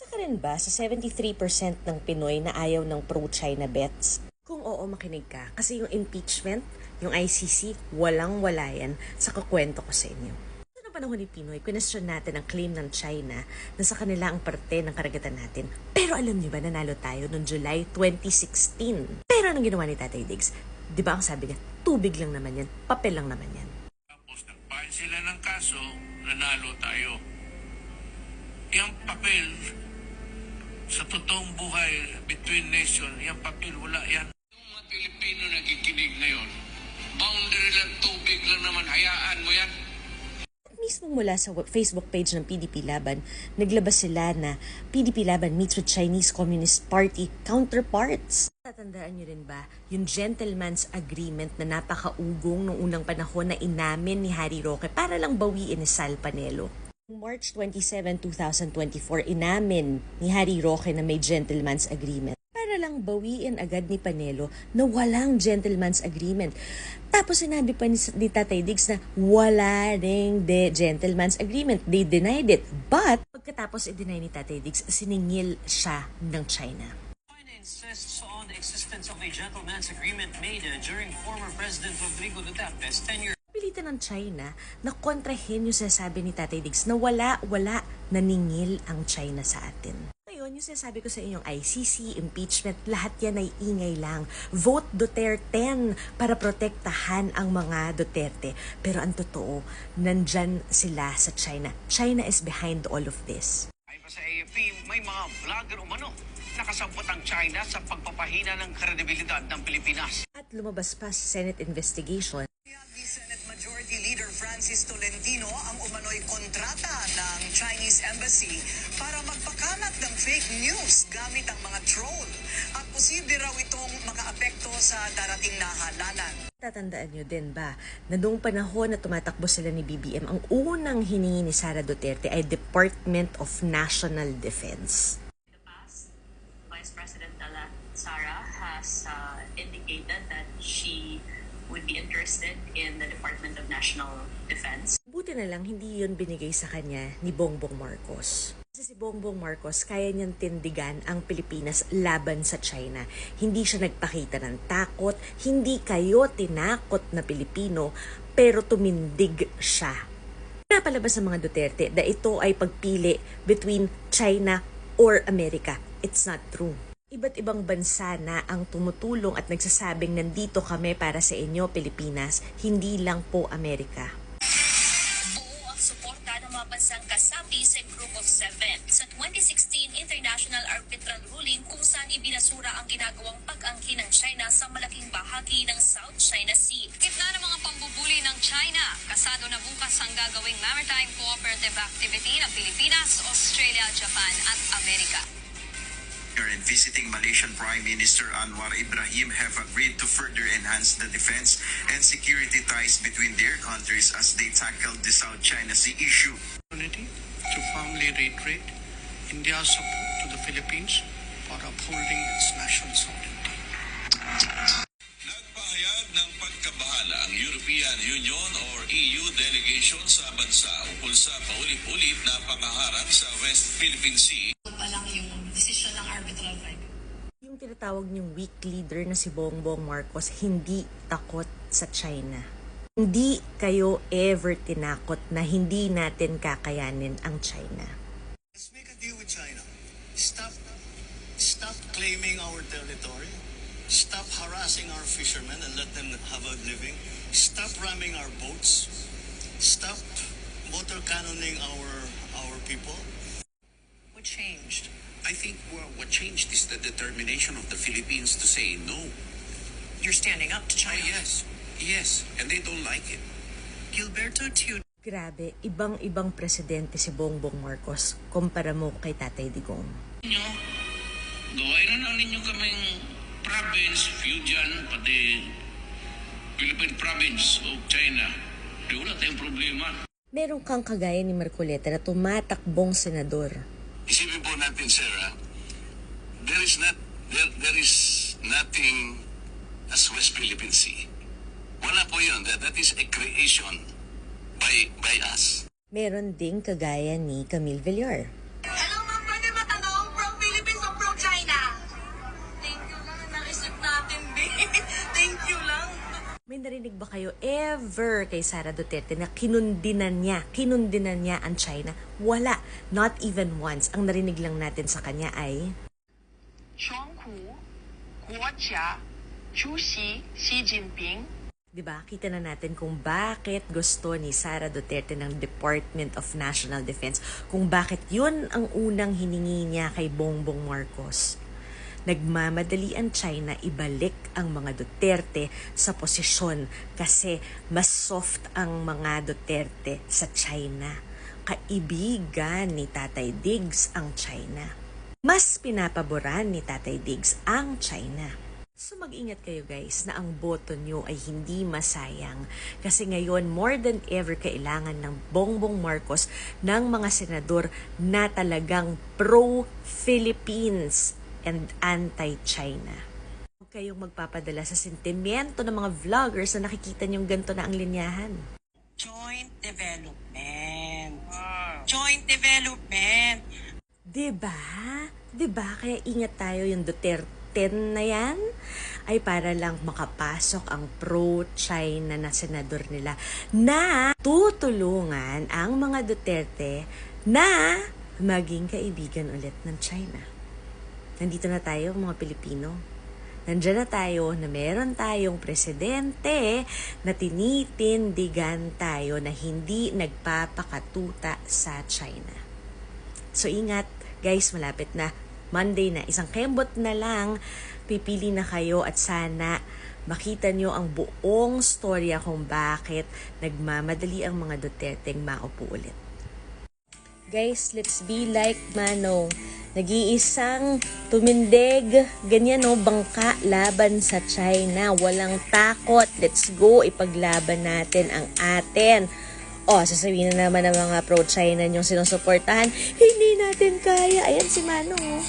Isa ka rin ba sa 73% ng Pinoy na ayaw ng pro-China bets? Kung oo, makinig ka. Kasi yung impeachment, yung ICC, walang-wala yan sa kukwento ko sa inyo. Sa panahon ni Pinoy, question natin ang claim ng China na sa kanila ang parte ng karagatan natin. Pero alam niyo ba, nanalo tayo noong July 2016. Pero anong ginawa ni Tatay Diggs? Di ba ang sabi niya, tubig lang naman yan, papel lang naman yan. Tapos nagpahin sila ng kaso, nanalo tayo. Yung papel, sa totoong buhay, between nation, yung papel, wala yan. Yung mga Pilipino nakikinig ngayon, boundary lang, tubig lang naman, hayaan mo yan. Mismo mula sa Facebook page ng PDP Laban, naglabas sila na PDP Laban meets with Chinese Communist Party counterparts. Tatandaan niyo rin ba yung gentleman's agreement na napakaugong noong unang panahon na inamin ni Harry Roque para lang bawiin ni Sal Panelo? March 27, 2024, inamin ni Harry Roque na may gentleman's agreement para lang bawiin agad ni Panelo na walang gentleman's agreement. Tapos sinabi pa ni Tatay Diggs na wala ring gentleman's agreement. They denied it. But pagkatapos i-deny ni Tatay Diggs, siningil siya ng China. China insists on the existence of a gentleman's agreement made during former President Rodrigo Duterte's tenure. Pilitan ng China na kontrahin yung sinasabi ni Tatay Diggs na wala, naningil ang China sa atin. Ngayon, yung sinasabi ko sa inyong ICC, impeachment, lahat yan ay ingay lang. Vote Duterte para protektahan ang mga Duterte. Pero ang totoo, nandyan sila sa China. China is behind all of this. Ayon pa sa AFP, may mga vlogger umano nakasabot ang China sa pagpapahina ng kredibilidad ng Pilipinas. At lumabas pa sa Senate investigation. Ni Senate Majority Leader Francis Tolentino ang umano'y kontrata ng Chinese Embassy para magpakalat ng fake news gamit ang mga troll at posible raw itong makaapekto sa darating na halalan. Tatandaan nyo din ba na noong panahon na tumatakbo sila ni BBM, ang unang hiningi ni Sara Duterte ay Department of National Defense. In the past, Vice President-elect Sara has indicated that she would be interested in the Department of National Defense. Buti na lang hindi yun binigay sa kanya ni Bongbong Marcos. Kasi si Bongbong Marcos, kaya niyang tindigan ang Pilipinas laban sa China. Hindi siya nagpakita ng takot, hindi kayo tinakot na Pilipino, pero tumindig siya. Napalabas ng mga Duterte na ito ay pagpili between China or America. It's not true. Iba't ibang bansa na ang tumutulong at nagsasabing nandito kami para sa inyo, Pilipinas, hindi lang po Amerika. Buo ang suporta ng mga bansang kasapi sa Group of Seven sa 2016 International Arbitral Ruling kung saan ibinasura ang ginagawang pag-angkin ng China sa malaking bahagi ng South China Sea. Gitna ng mga pambubuli ng China, kasado na bukas ang gagawing maritime cooperative activity ng Pilipinas, Australia, Japan at Amerika. And visiting Malaysian Prime Minister Anwar Ibrahim have agreed to further enhance the defense and security ties between their countries as they tackle the South China Sea issue. To firmly reiterate India's support to the Philippines for upholding its national sovereignty. Nagpahayag ng pagkabahala ang European Union or EU delegation sa bansa ukol sa paulit-ulit na pangaharang sa West Philippine Sea. Pa lang yung desisyon ng arbitral tribunal. Yung tinatawag niyong weak leader na si Bongbong Marcos, hindi takot sa China. Hindi kayo ever tinakot na hindi natin kakayanin ang China. Let's make a deal with China. Stop claiming our territory. Stop harassing our fishermen and let them have a living. Stop ramming our boats. Stop motor cannoning our people. What changed? I think what changed is the determination of the Philippines to say no. You're standing up to China. Yes, and they don't like it. Gilberto Teodoro. Grabe, ibang-ibang presidente si Bongbong Marcos kumpara mo kay Tatay Digong. Ninyo, gawain na lang ninyo kaming province, Fujian, pati Philippine province o China. Di wala tayong problema. Meron kang kagaya ni Marcoleta na tumatakbong senador. Isipin po natin, Sarah, there is nothing as West Philippine Sea. Wala po yun. That is a creation by us. Meron ding kagaya ni Camille Villar. Hello ma'am, pwede matanong? narinig ba kayo ever kay Sara Duterte na kinundinan niya ang China? Wala. Not even once. Ang narinig lang natin sa kanya ay 双湖国家主席习近平 Diba? Kita na natin kung bakit gusto ni Sara Duterte ng Department of National Defense. Kung bakit yun ang unang hiningi niya kay Bongbong Marcos. Nagmamadali ang China ibalik ang mga Duterte sa posisyon kasi mas soft ang mga Duterte sa China. Kaibigan ni Tatay Diggs ang China. Mas pinapaboran ni Tatay Diggs ang China. So mag-ingat kayo guys na ang boto nyo ay hindi masayang kasi ngayon more than ever kailangan ng Bongbong Marcos ng mga senador na talagang pro-Philippines and anti-China. Huwag kayong magpapadala sa sentimiento ng mga vloggers na nakikita nyong ganito na ang linyahan. joint development. Joint development. Diba? Diba? Kaya ingat tayo yung Duterte na yan ay para lang makapasok ang pro-China na senador nila na tutulungan ang mga Duterte na maging kaibigan ulit ng China. Nandito na tayo mga Pilipino. Nandiyan na tayo na meron tayong presidente na tinitindigan tayo na hindi nagpapakatuta sa China. So ingat guys, malapit na. Monday na, isang kembot na lang, pipili na kayo at sana makita nyo ang buong storya kung bakit nagmamadali ang mga Duterteng maupo ulit. Guys, let's be like Manong. Nag-iisang tumindig, ganyan no, bangka laban sa China. Walang takot. Let's go, ipaglaban natin ang atin. Sasabihin na naman ng mga pro-China yung sinusuportahan, hindi natin kaya. Ayan si Manong.